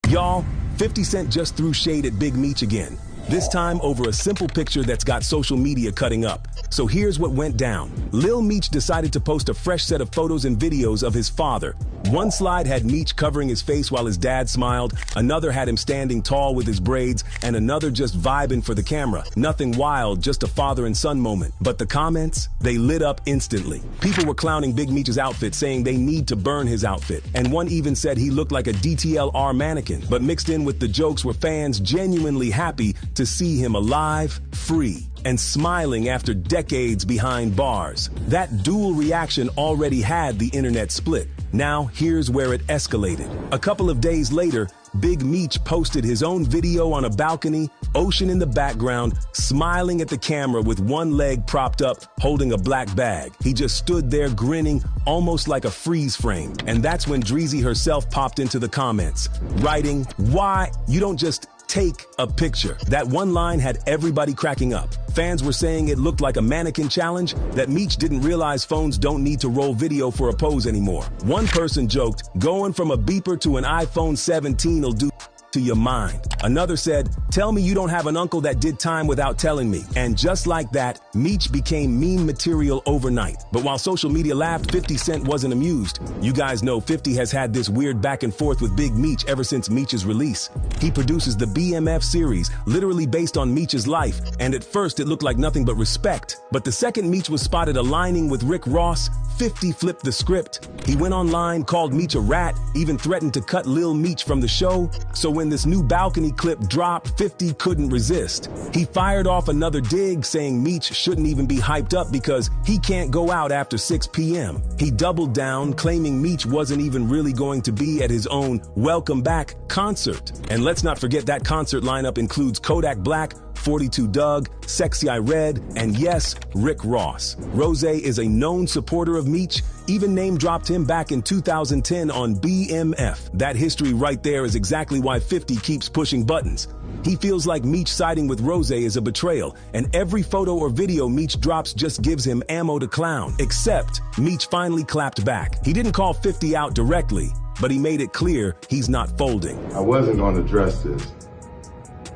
Y'all, 50 Cent just threw shade at Big Meech again. This time over a simple picture that's got social media cutting up. So here's what went down. Lil Meech decided to post a fresh set of photos and videos of his father. One slide had Meech covering his face while his dad smiled, another had him standing tall with his braids, and another just vibing for the camera. Nothing wild, just a father and son moment. But the comments, they lit up instantly. People were clowning Big Meech's outfit, saying they need to burn his outfit. And one even said he looked like a DTLR mannequin. But mixed in with the jokes were fans genuinely happy to see him alive, free, and smiling after decades behind bars. That dual reaction already had the internet split. Now, here's where it escalated. A couple of days later, Big Meech posted his own video on a balcony, ocean in the background, smiling at the camera with one leg propped up, holding a black bag. He just stood there grinning, almost like a freeze frame. And that's when Dreezy herself popped into the comments, writing, "Why? You don't just take a picture." That one line had everybody cracking up. Fans were saying it looked like a mannequin challenge, that Meech didn't realize phones don't need to roll video for a pose anymore. One person joked, "Going from a beeper to an iPhone 17 will do to your mind." Another said, "Tell me you don't have an uncle that did time without telling me." And just like that, Meech became meme material overnight. But while social media laughed, 50 Cent wasn't amused. You guys know 50 has had this weird back and forth with Big Meech ever since Meech's release. He produces the BMF series, literally based on Meech's life, and at first it looked like nothing but respect. But the second Meech was spotted aligning with Rick Ross, 50 flipped the script. He went online, called Meech a rat, even threatened to cut Lil Meech from the show. So when this new balcony clip dropped, 50 couldn't resist. He fired off another dig, saying Meech shouldn't even be hyped up because he can't go out after 6 p.m. He doubled down, claiming Meech wasn't even really going to be at his own Welcome Back concert. And let's not forget that concert lineup includes Kodak Black, 42 Doug, Sexy I Red, and yes, Rick Ross. Rose is a known supporter of Meech, even name-dropped him back in 2010 on BMF. That history right there is exactly why 50 keeps pushing buttons. He feels like Meech siding with Rose is a betrayal, and every photo or video Meech drops just gives him ammo to clown. Except, Meech finally clapped back. He didn't call 50 out directly, but he made it clear he's not folding. I wasn't going to address this,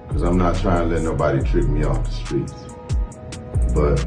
because I'm not trying to let nobody trick me off the streets. But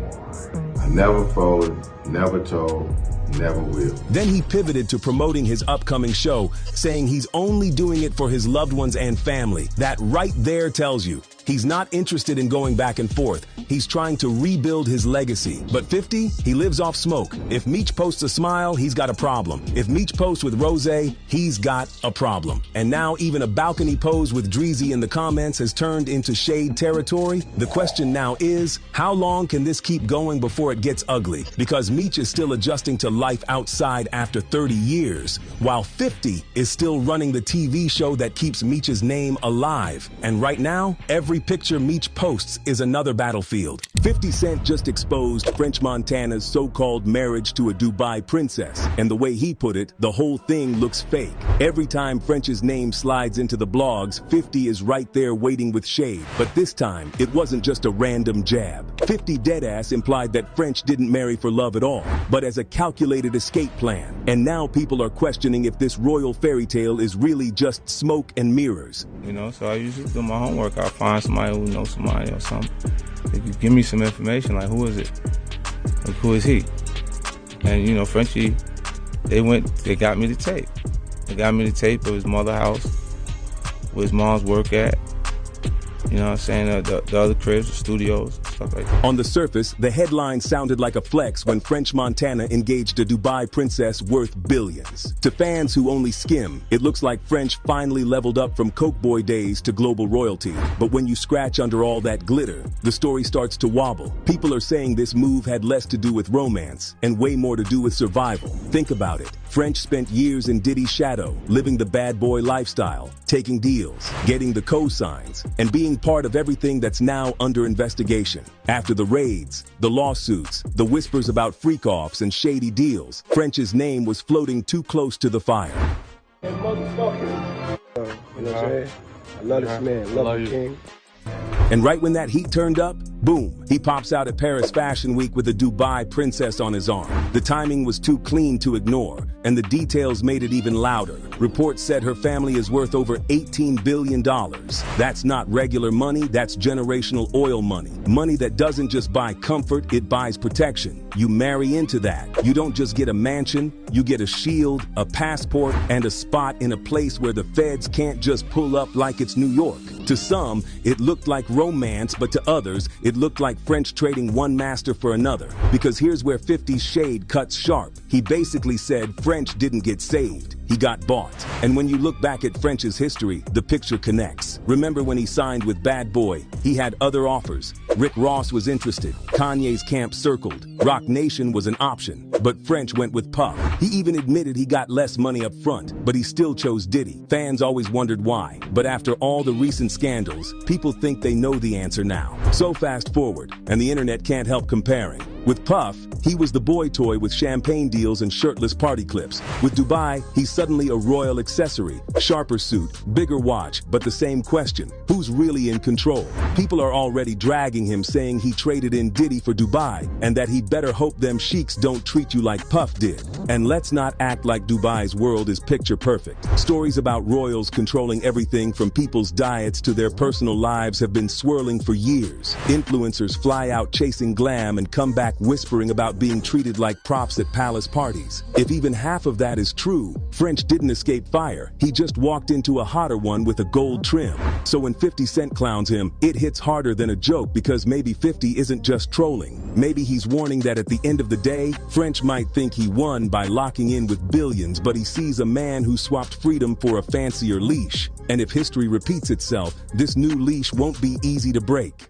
I never folded, never told, never will. Then he pivoted to promoting his upcoming show, saying he's only doing it for his loved ones and family. That right there tells you he's not interested in going back and forth. He's trying to rebuild his legacy. But 50, he lives off smoke. If Meech posts a smile, he's got a problem. If Meech posts with Rose, he's got a problem. And now even a balcony pose with Dreezy in the comments has turned into shade territory. The question now is, how long can this keep going before it gets ugly? Because Meech is still adjusting to life outside after 30 years, while 50 is still running the TV show that keeps Meech's name alive. And right now, every picture Meech posts is another battlefield. 50 Cent just exposed French Montana's so-called marriage to a Dubai princess. And the way he put it, the whole thing looks fake. Every time French's name slides into the blogs, 50 is right there waiting with shade. But this time, it wasn't just a random jab. 50 deadass implied that French didn't marry for love at all, but as a calculated escape plan. And now people are questioning if this royal fairy tale is really just smoke and mirrors. You know, so I usually do my homework. I find somebody who knows somebody or something. If you give me some information, like who is it? Like who is he? And you know, Frenchie, they got me the tape. They got me the tape of his mother's house, where his mom's work at. You know what I'm saying? The other cribs, the studios, stuff like that. On the surface, the headline sounded like a flex when French Montana engaged a Dubai princess worth billions. To fans who only skim, it looks like French finally leveled up from Coke Boy days to global royalty. But when you scratch under all that glitter, the story starts to wobble. People are saying this move had less to do with romance and way more to do with survival. Think about it. French spent years in Diddy's shadow, living the bad boy lifestyle, taking deals, getting the cosigns, and being part of everything that's now under investigation. After the raids, the lawsuits, the whispers about freak-offs and shady deals, French's name was floating too close to the fire. You know what I'm saying? I love this man. Love you, King. And right when that heat turned up, Boom, he pops out at Paris Fashion Week with a Dubai princess on his arm. The timing was too clean to ignore, and the details made it even louder. Reports said her family is worth over $18 billion. That's not regular money, that's generational oil money. Money that doesn't just buy comfort, it buys protection. You marry into that. You don't just get a mansion, you get a shield, a passport, and a spot in a place where the feds can't just pull up like it's New York. To some, it looked like romance, but to others, it looked like French trading one master for another. Because here's where 50's shade cuts sharp. He basically said French didn't get saved. He got bought. And when you look back at French's history, the picture connects. Remember when he signed with Bad Boy? He had other offers. Rick Ross was interested. Kanye's camp circled. Rock Nation was an option. But French went with Puff. He even admitted he got less money up front, but he still chose Diddy. Fans always wondered why. But after all the recent scandals, people think they know the answer now. So fast forward, and the internet can't help comparing. With Puff, he was the boy toy with champagne deals and shirtless party clips. With Dubai, he's suddenly a royal accessory, sharper suit, bigger watch, but the same question, who's really in control? People are already dragging him, saying he traded in Diddy for Dubai, and that he better hope them sheiks don't treat you like Puff did. And let's not act like Dubai's world is picture perfect. Stories about royals controlling everything from people's diets to their personal lives have been swirling for years. Influencers fly out chasing glam and come back whispering about being treated like props at palace parties. If even half of that is true, French didn't escape fire. He just walked into a hotter one with a gold trim. So when 50 Cent clowns him, it hits harder than a joke, because maybe 50 isn't just trolling. Maybe he's warning that at the end of the day, French might think he won by locking in with billions, but he sees a man who swapped freedom for a fancier leash. And if history repeats itself, this new leash won't be easy to break.